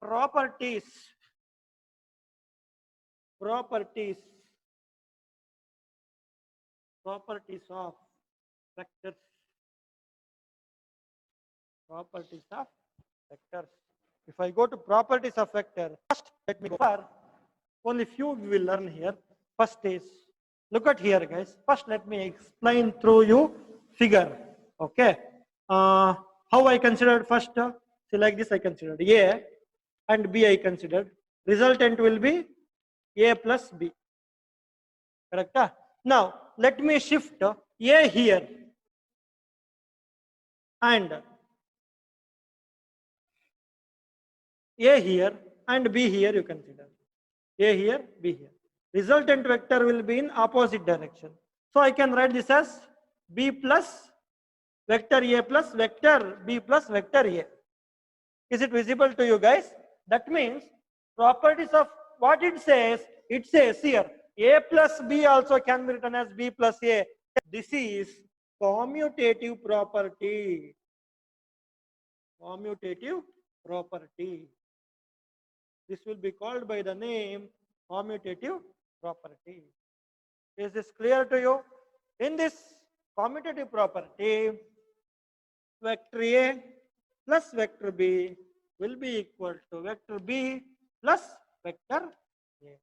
properties of vectors. Properties of vectors. If I go to properties of vector, first let me go for only few we will learn here. First is, look at here guys. First let me explain through you figure. Okay. How I considered first, see like this I considered A and B I considered. Resultant will be A plus B. Correct? Now let me shift A here and A here and B here you consider. A here, B here. Resultant vector will be in opposite direction. So I can write this as B plus vector A plus vector B plus vector A. Is it visible to you guys? That means properties of what it says here A plus B also can be written as B plus A. This is commutative property. Commutative property. This will be called by the name commutative property. Is this clear to you? In this commutative property, vector A plus vector B will be equal to vector B plus vector A.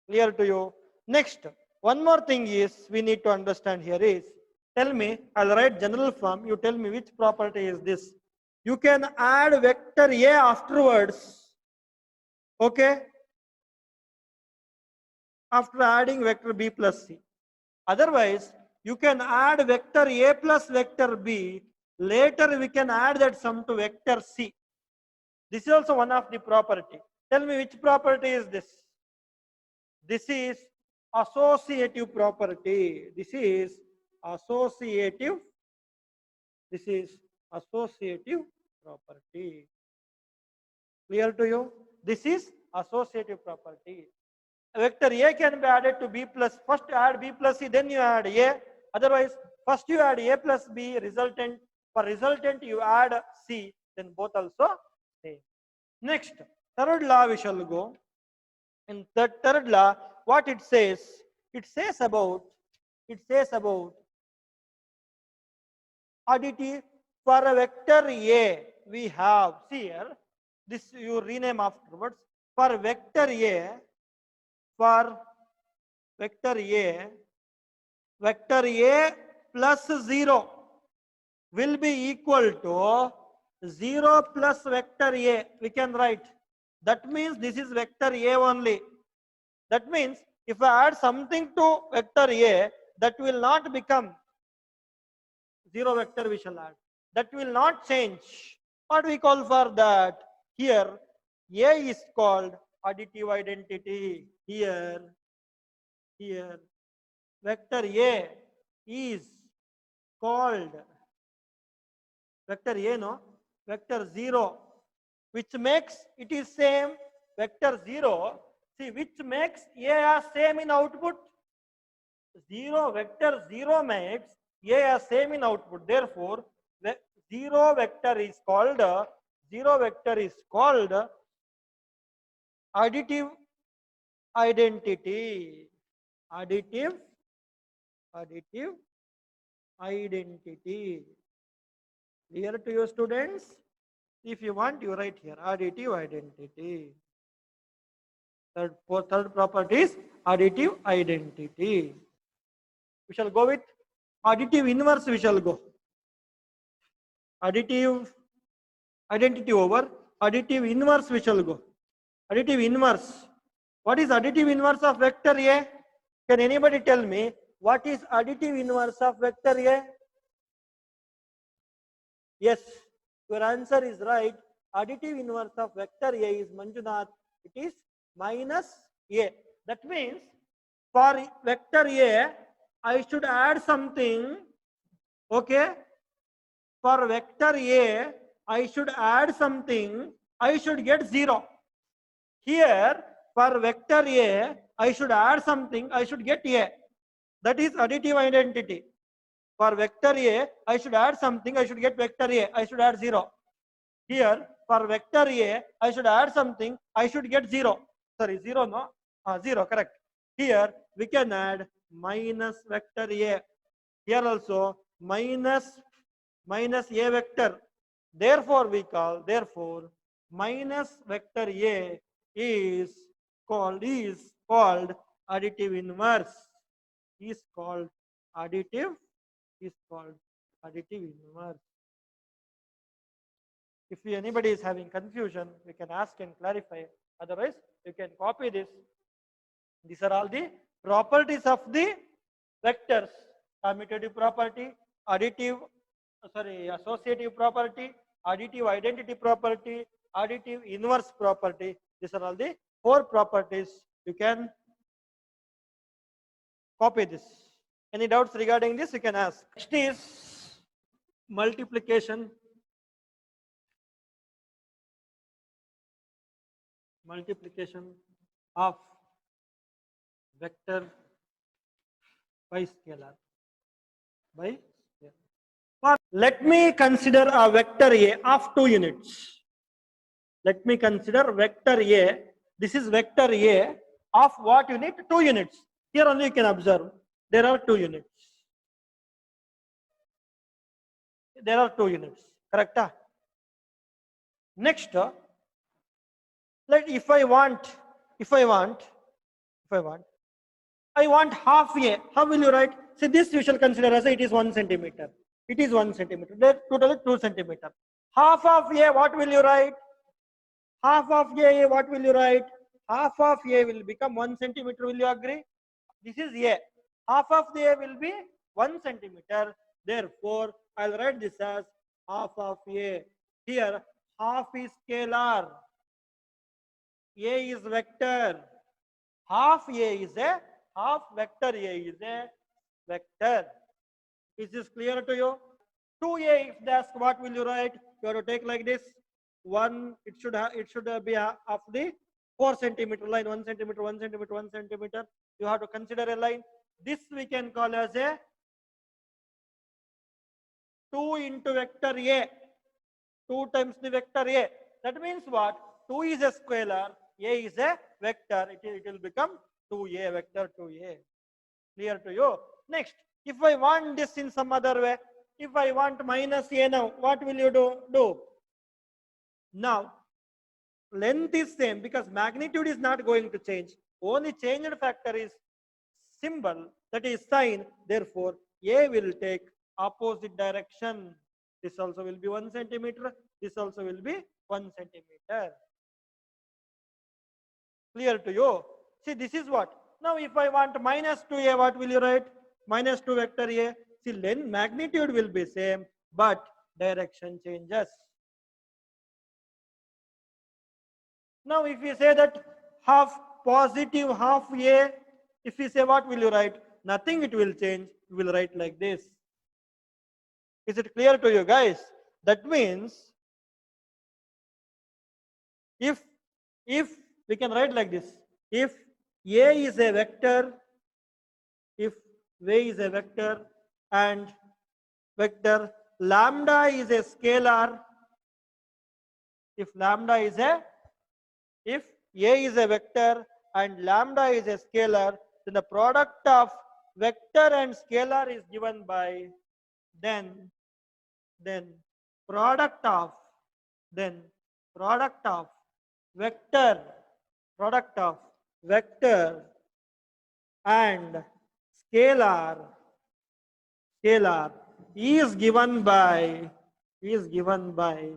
Clear to you? Next, one more thing is we need to understand here is, tell me, I'll write general form, you tell me which property is this. You can add vector A afterwards. Okay, after adding vector B plus C. Otherwise, you can add vector A plus vector B. Later, we can add that sum to vector C. This is also one of the property. Tell me which property is this? This is associative property. This is associative. This is associative property. Clear to you? This is associative property. Vector A can be added to B plus, first add B plus C, then you add A. Otherwise, first you add A plus B resultant. For resultant you add C, then both also same. Next, third law we shall go. In the third law, what it says? It says about additive. For a vector A, we have, see here, this you rename afterwards. For vector A, vector A plus 0 will be equal to 0 plus vector A. We can write. That means this is vector A only. That means if I add something to vector A, that will not become 0 vector we shall add. That will not change. What we call for that? Here, A is called additive identity. Here, vector A is called vector A, no? Vector 0, which makes it is same vector 0. See, which makes A as same in output? 0, vector 0 makes A as same in output. Therefore, 0 vector is called additive identity. Additive identity. Clear to you, students? If you want, you write here additive identity. Third property is additive identity. We shall go with additive inverse. We shall go additive identity over additive inverse. We shall go additive inverse. What is additive inverse of vector A? Can anybody tell me what is additive inverse of vector A? Yes, your answer is right. Additive inverse of vector A is Manjunath. It is minus A. That means for vector A, I should add something. Okay. For vector A, I should add something. I should get 0. Here, for vector A, I should add something. I should get A. That is additive identity. For vector A, I should add something. I should get vector A. I should add 0. Here, for vector A, I should add something, I should get 0. Sorry, 0 no? 0, correct. Here we can add minus vector A. Here also minus A vector. Therefore we call, minus vector A is called additive inverse. Is called additive inverse. If anybody is having confusion, we can ask and clarify. Otherwise, you can copy this. These are all the properties of the vectors: commutative property, associative property, additive identity property, additive inverse property. These are all the 4 properties. You can copy this. Any doubts regarding this? You can ask. Next is multiplication. Of vector by scalar. Let me consider a vector A of 2 units. Let me consider vector A. This is vector A of what unit? 2 units. Here only you can observe there are 2 units. There are 2 units. Correct? Next, if I want half A. How will you write? See, this you shall consider as it is 1 centimeter. It is 1 centimeter. That totally 2 centimeter. Half of A, what will you write? Half of A, what will you write? Half of A will become 1 centimeter. Will you agree? This is A. Half of the A will be 1 centimeter. Therefore, I'll write this as half of A. Here, half is scalar. A is vector. Half vector A is a vector. Is this clear to you? 2A, if they ask what will you write, you have to take like this. 1, it should be of the 4 centimeter line, 1 centimeter, 1 centimeter, 1 centimeter. You have to consider a line. This we can call as a 2 into vector A. 2 times the vector A. That means what? 2 is a scalar, A is a vector. It will become 2A, vector 2A. Clear to you? Next, if I want this in some other way, if I want minus A now, what will you do? Now, length is same because magnitude is not going to change. Only changed factor is symbol, that is sign. Therefore, A will take opposite direction. This also will be 1 centimeter. This also will be 1 centimeter. Clear to you? See, this is what? Now, if I want minus 2A, what will you write? Minus 2 vector A. See, length, magnitude will be same, but direction changes. Now, if we say that half positive, half A, if we say what will you write? Nothing, it will change. You will write like this. Is it clear to you guys? That means if we can write like this, if A is a vector, and vector lambda is a scalar, if A is a vector and lambda is a scalar, then the product of vector and scalar is given by then product of vector and scalar is given by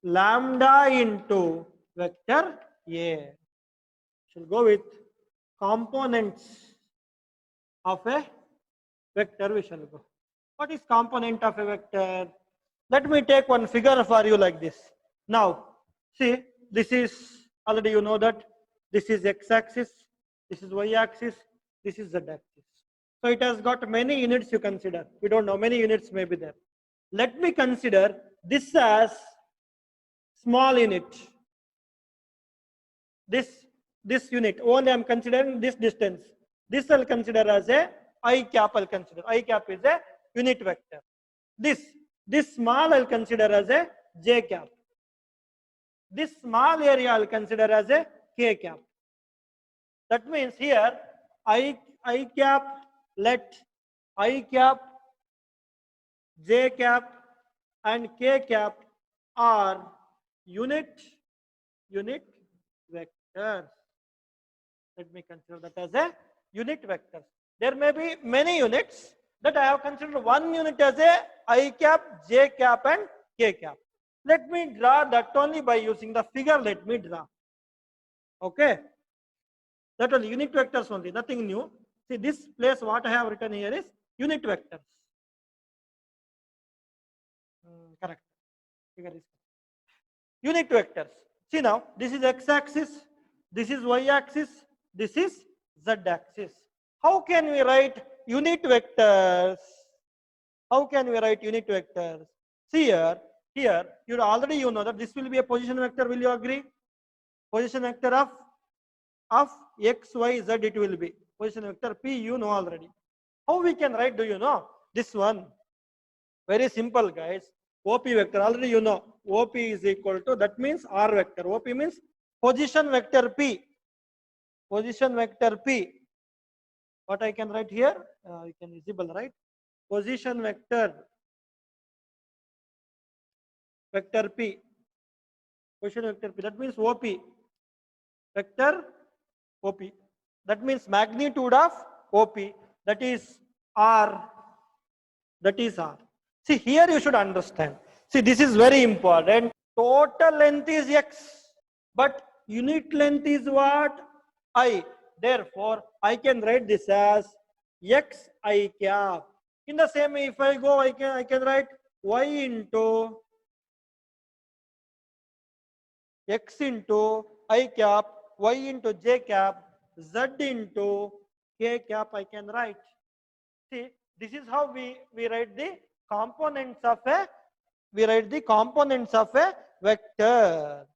lambda into vector A. Shall go with components of a vector. We shall go. What is component of a vector? Let me take one figure for you like this. Now, see, this is already you know that this is x-axis, this is y-axis, this is z-axis. So it has got many units you consider. We don't know, many units may be there. Let me consider this as small unit. This unit, only I am considering this distance. This I'll consider as a I cap. I'll consider I cap is a unit vector. This small I'll consider as a j cap. This small area I'll consider as a k cap. That means here I cap, let I cap, j cap and k cap are unit vectors. Let me consider that as a unit vector. There may be many units, that I have considered one unit as a I cap, j cap and k cap. Let me draw that only by using the figure. Let me draw. Okay. That only unit vectors only, nothing new. See, this place what I have written here is unit vectors. Correct. Figure is unit vectors. See now, this is x-axis, this is y-axis, this is z-axis. How can we write unit vectors? How can we write unit vectors? See here you already know that this will be a position vector. Will you agree? Position vector of x, y, z it will be. Position vector p you know already. How we can write, do you know? This one. Very simple, guys. OP vector already you know. OP is equal to, that means R vector. OP means position vector P. Position vector P. What I can write here? You can visible, right? Position vector P. Position vector P. That means OP. Vector OP. That means magnitude of OP. That is R. That is R. See, here you should understand. See, this is very important. Total length is x, but unit length is what? I. Therefore, I can write this as x I cap. In the same way, if I go, I can write y into x into I cap, y into j cap, z into k cap I can write. See, this is how we write the components of a vector.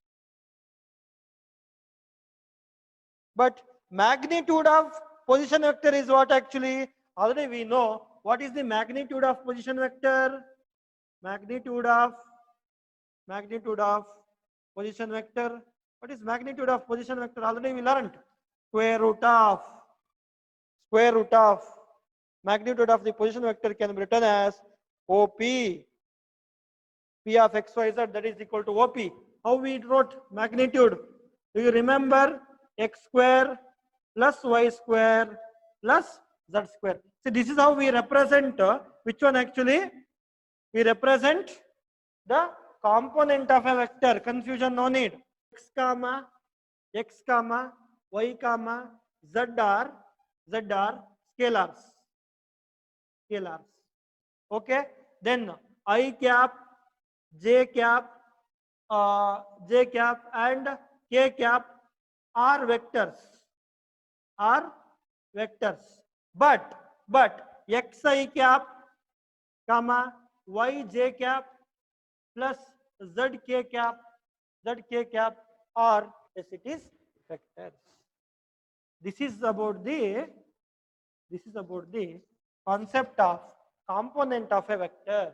But magnitude of position vector is what actually? Already we know what is the magnitude of position vector. Magnitude of position vector. What is magnitude of position vector? Already we learned. Square root of magnitude of the position vector can be written as OP. P of xyz, that is equal to OP. How we wrote magnitude? Do you remember? X square plus y square plus z square. See, this is how we represent which one actually? We represent the component of a vector. Confusion no need. X comma y comma z are scalars. Okay. Then I cap, j cap and k cap are vectors. But xi cap comma yj cap plus zk cap are, yes, it is vectors. This is about the concept of component of a vector.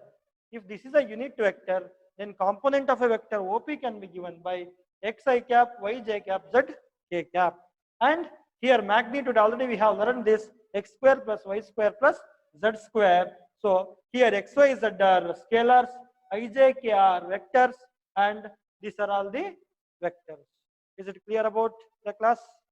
If this is a unit vector, then component of a vector OP can be given by xi cap, yj cap, zk cap. And here magnitude, already we have learned this, x square plus y square plus z square. So here xy z are scalars, ijk are vectors, and these are all the vectors. Is it clear about the class?